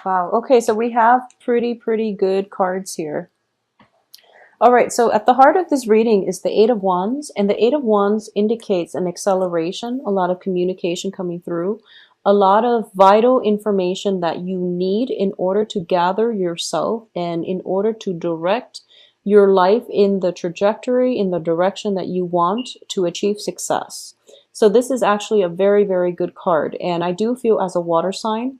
Wow. Okay, so we have pretty good cards here. All right, so at the heart of this reading is the Eight of Wands, and the Eight of Wands indicates an acceleration, a lot of communication coming through, a lot of vital information that you need in order to gather yourself and in order to direct your life in the trajectory, in the direction that you want to achieve success. So this is actually a very good card, and I do feel as a water sign,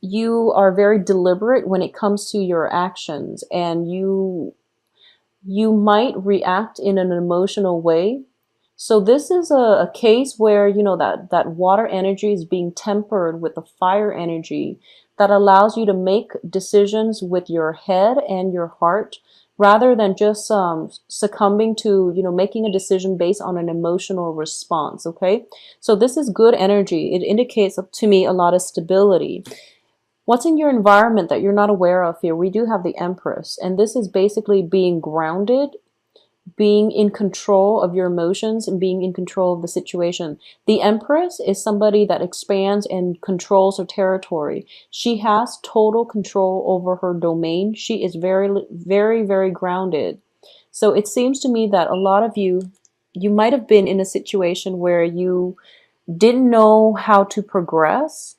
you are very deliberate when it comes to your actions, and you might react in an emotional way. So this is a case where, you know, that water energy is being tempered with the fire energy that allows you to make decisions with your head and your heart rather than just succumbing to, you know, making a decision based on an emotional response. Okay, so this is good energy. It indicates to me a lot of stability. What's in your environment that you're not aware of here? We do have the Empress, and this is basically being grounded, being in control of your emotions, and being in control of the situation. The Empress is somebody that expands and controls her territory. She has total control over her domain. She is very grounded. So it seems to me that a lot of you might have been in a situation where you didn't know how to progress.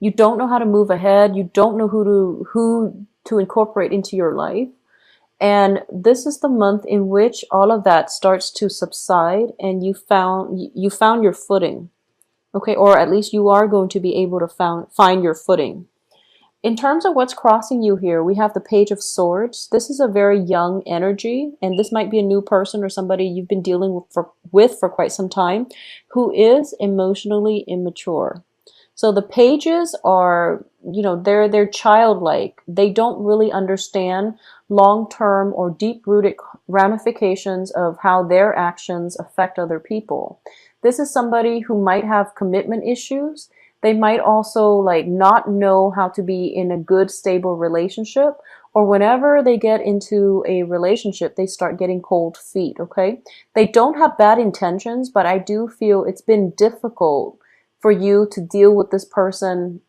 You don't know how to move ahead. You don't know who to incorporate into your life. And this is the month in which all of that starts to subside and you found your footing. Okay, or at least you are going to be able to find your footing. In terms of what's crossing you here, we have the Page of Swords. This is a very young energy, and this might be a new person or somebody you've been dealing with for quite some time who is emotionally immature. So the pages are, you know, they're childlike. They don't really understand long-term or deep-rooted ramifications of how their actions affect other people. This is somebody who might have commitment issues. They might also like not know how to be in a good, stable relationship, or whenever they get into a relationship, they start getting cold feet, okay? They don't have bad intentions, but I do feel it's been difficult for you to deal with this person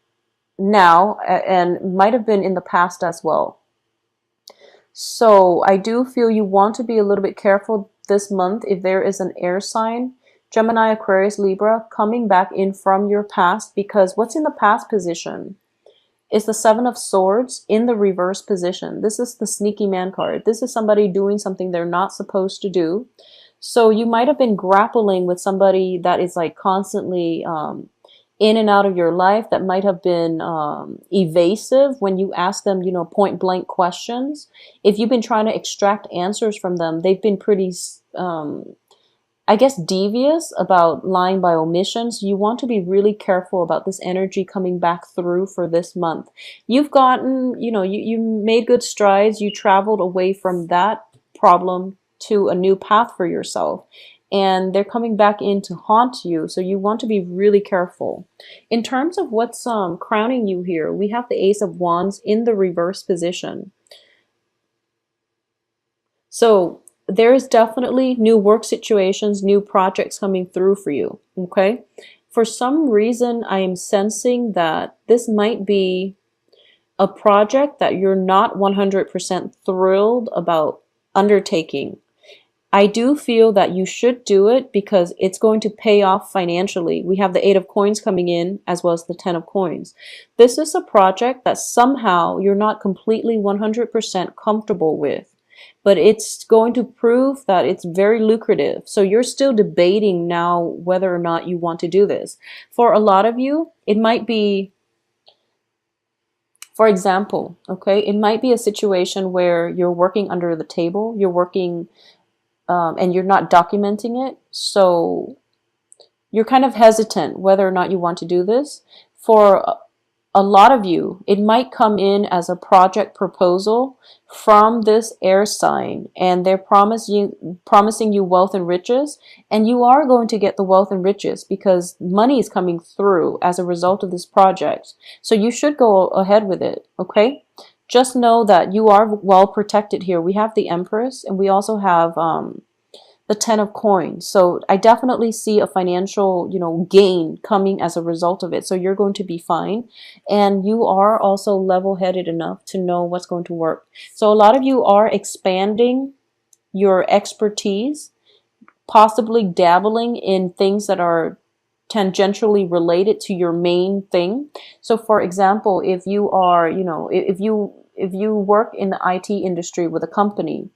now and might have been in the past as well. So I do feel you want to be a little bit careful this month if there is an air sign, Gemini, Aquarius, Libra, coming back in from your past, because what's in the past position is the Seven of Swords in the reverse position. This is the sneaky man card. This is somebody doing something they're not supposed to do. So you might have been grappling with somebody that is like constantly in and out of your life, that might have been evasive when you ask them, you know, point blank questions. If you've been trying to extract answers from them, they've been pretty, I guess, devious about lying by omission. So you want to be really careful about this energy coming back through for this month. You've gotten, you know, you made good strides. You traveled away from that problem to a new path for yourself, and they're coming back in to haunt you, so you want to be really careful. In terms of what's crowning you here, we have the Ace of Wands in the reverse position. So there is definitely new work situations, new projects coming through for you, okay? For some reason, I am sensing that this might be a project that you're not 100% thrilled about undertaking. I do feel that you should do it because it's going to pay off financially. We have the Eight of Coins coming in as well as the Ten of Coins. This is a project that somehow you're not completely 100% comfortable with, but it's going to prove that it's very lucrative. So you're still debating now whether or not you want to do this. For a lot of you, it might be, for example, okay, it might be a situation where you're working under the table, you're working and you're not documenting it. So you're kind of hesitant whether or not you want to do this. For a lot of you, it might come in as a project proposal from this air sign, and they're promising you wealth and riches, and you are going to get the wealth and riches because money is coming through as a result of this project. So you should go ahead with it, okay? Just know that you are well protected here. We have the Empress, and we also have the 10 of coins. So I definitely see a financial, gain coming as a result of it. So you're going to be fine. And you are also level-headed enough to know what's going to work. So a lot of you are expanding your expertise, possibly dabbling in things that are tangentially related to your main thing. So for example, if you are, if you work in the IT industry with a company,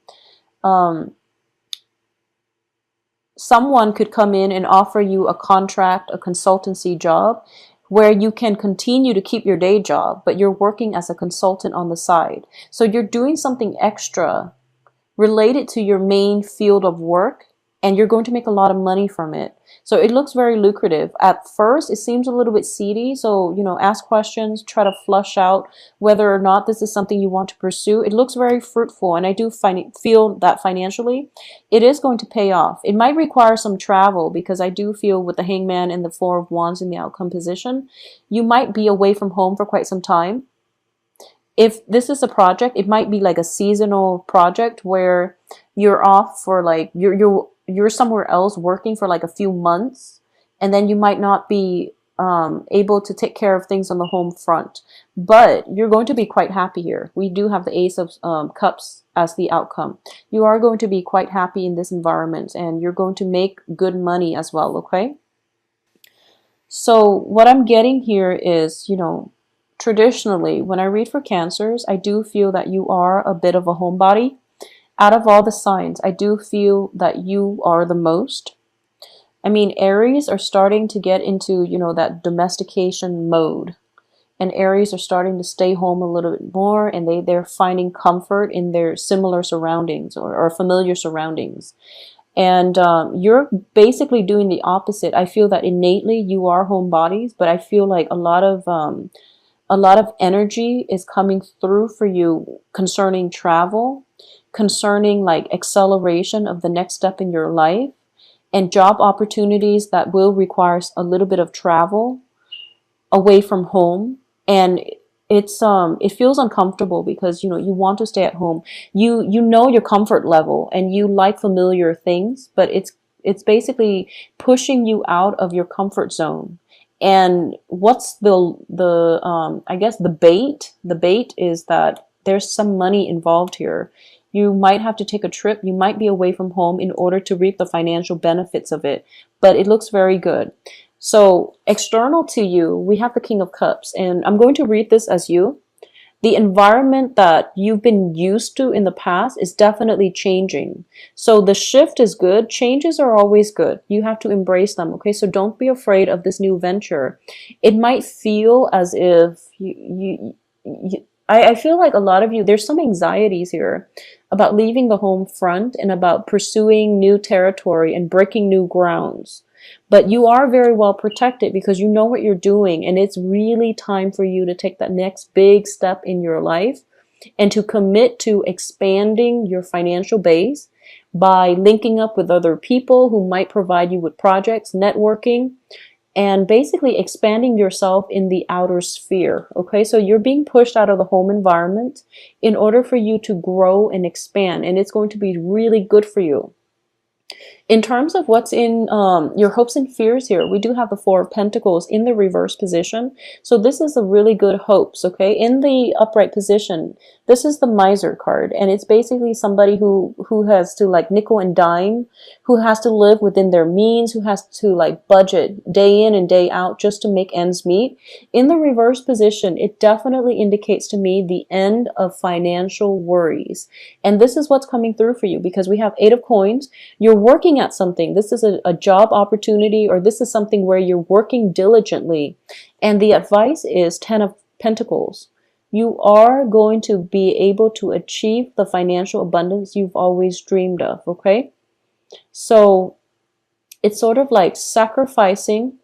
someone could come in and offer you a contract, a consultancy job where you can continue to keep your day job, but you're working as a consultant on the side. So you're doing something extra related to your main field of work, and you're going to make a lot of money from it. So it looks very lucrative. At first, it seems a little bit seedy. So, ask questions, try to flush out whether or not this is something you want to pursue. It looks very fruitful, and I do feel that financially, it is going to pay off. It might require some travel because I do feel with the Hangman and the Four of Wands in the outcome position, you might be away from home for quite some time. If this is a project, it might be like a seasonal project where you're off for like you're somewhere else working for like a few months, and then you might not be able to take care of things on the home front. But you're going to be quite happy here. We do have the Ace of Cups as the outcome. You are going to be quite happy in this environment, and you're going to make good money as well, okay? So what I'm getting here is, traditionally, when I read for Cancers, I do feel that you are a bit of a homebody. Out of all the signs, I do feel that you are the most. I mean, Aries are starting to get into, that domestication mode. And Aries are starting to stay home a little bit more, and they're finding comfort in their similar surroundings or familiar surroundings. And you're basically doing the opposite. I feel that innately you are homebodies, but I feel like a lot of energy is coming through for you concerning travel, concerning like acceleration of the next step in your life, and job opportunities that will require a little bit of travel away from home. And it feels uncomfortable because you want to stay at home. You know your comfort level and you like familiar things, but it's basically pushing you out of your comfort zone. And what's I guess the bait? The bait is that there's some money involved here. You might have to take a trip. You might be away from home in order to reap the financial benefits of it. But it looks very good. So external to you, we have the King of Cups. And I'm going to read this as you. The environment that you've been used to in the past is definitely changing. So the shift is good. Changes are always good. You have to embrace them, okay? So don't be afraid of this new venture. It might feel as if I feel like a lot of you, there's some anxieties here about leaving the home front and about pursuing new territory and breaking new grounds. But you are very well protected because you know what you're doing, and it's really time for you to take that next big step in your life and to commit to expanding your financial base by linking up with other people who might provide you with projects, networking, and basically expanding yourself in the outer sphere. Okay, so you're being pushed out of the home environment in order for you to grow and expand, and it's going to be really good for you. In terms of what's in your hopes and fears here, we do have the Four of Pentacles in the reverse position. So this is a really good hopes, okay? In the upright position, this is the Miser card, and it's basically somebody who has to like nickel and dime, who has to live within their means, who has to like budget day in and day out just to make ends meet. In the reverse position, it definitely indicates to me the end of financial worries. And this is what's coming through for you because we have Eight of Coins. You're working at something. This is a job opportunity, or this is something where you're working diligently. And the advice is 10 of Pentacles. You are going to be able to achieve the financial abundance you've always dreamed of, okay? So it's sort of like sacrificing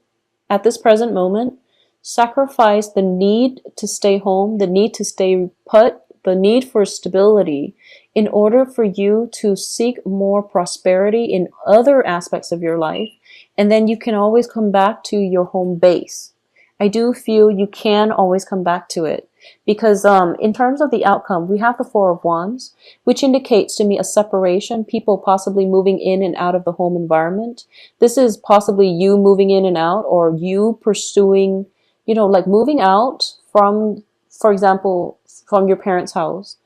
at this present moment, sacrifice the need to stay home, the need to stay put, the need for stability in order for you to seek more prosperity in other aspects of your life. And then you can always come back to your home base. I do feel you can always come back to it because in terms of the outcome, we have the Four of Wands, which indicates to me a separation, people possibly moving in and out of the home environment. This is possibly you moving in and out, or you pursuing, like moving out from, for example, from your parents' house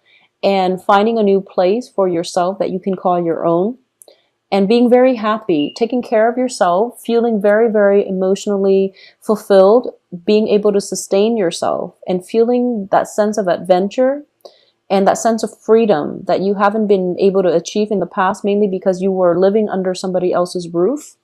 and finding a new place for yourself that you can call your own, and being very happy, taking care of yourself, feeling very, very emotionally fulfilled, being able to sustain yourself, and feeling that sense of adventure and that sense of freedom that you haven't been able to achieve in the past, mainly because you were living under somebody else's roof.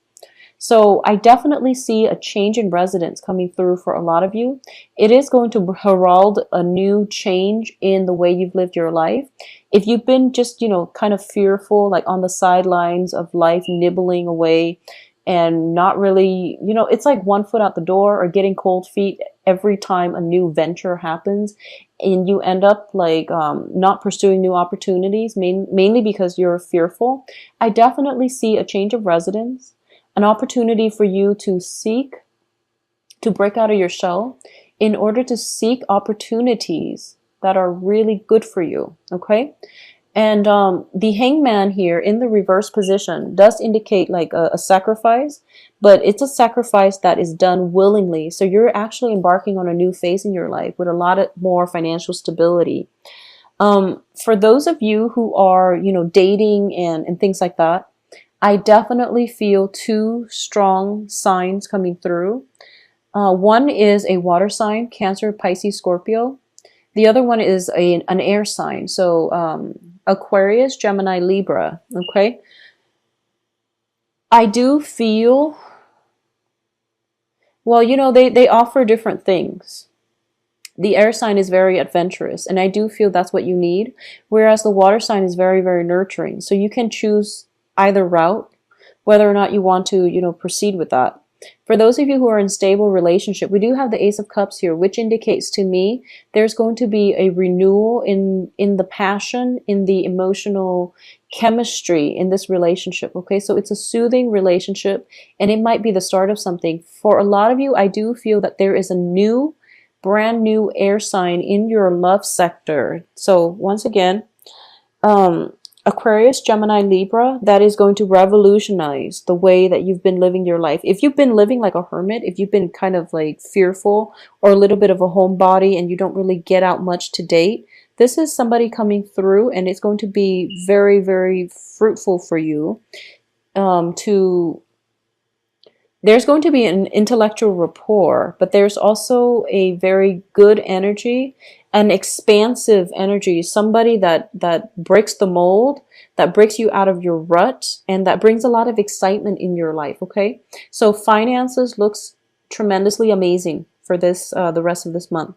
So I definitely see a change in residence coming through for a lot of you. It is going to herald a new change in the way you've lived your life. If you've been just, kind of fearful, like on the sidelines of life, nibbling away and not really, it's like one foot out the door or getting cold feet every time a new venture happens, and you end up like not pursuing new opportunities, mainly because you're fearful. I definitely see a change of residence, an opportunity for you to break out of your shell in order to seek opportunities that are really good for you, okay? And the hangman here in the reverse position does indicate like a sacrifice, but it's a sacrifice that is done willingly. So you're actually embarking on a new phase in your life with a lot of more financial stability. For those of you who are, dating and things like that, I definitely feel two strong signs coming through. One is a water sign, Cancer, Pisces, Scorpio. The other one is an air sign, so Aquarius, Gemini, Libra, okay? I do feel, well, they offer different things. The air sign is very adventurous, and I do feel that's what you need, whereas the water sign is very, very nurturing. So you can choose either route, whether or not you want to, proceed with that. For those of you who are in stable relationship, we do have the Ace of Cups here, which indicates to me there's going to be a renewal in the passion, in the emotional chemistry in this relationship, okay? So it's a soothing relationship, and it might be the start of something. For a lot of you, I do feel that there is a brand new air sign in your love sector. So once again, Aquarius, Gemini, Libra, that is going to revolutionize the way that you've been living your life. If you've been living like a hermit, if you've been kind of like fearful or a little bit of a homebody and you don't really get out much to date, this is somebody coming through, and it's going to be very, very fruitful for you. There's going to be an intellectual rapport, but there's also a very good energy, an expansive energy, somebody that breaks the mold, that breaks you out of your rut, and that brings a lot of excitement in your life, okay? So finances looks tremendously amazing for this the rest of this month.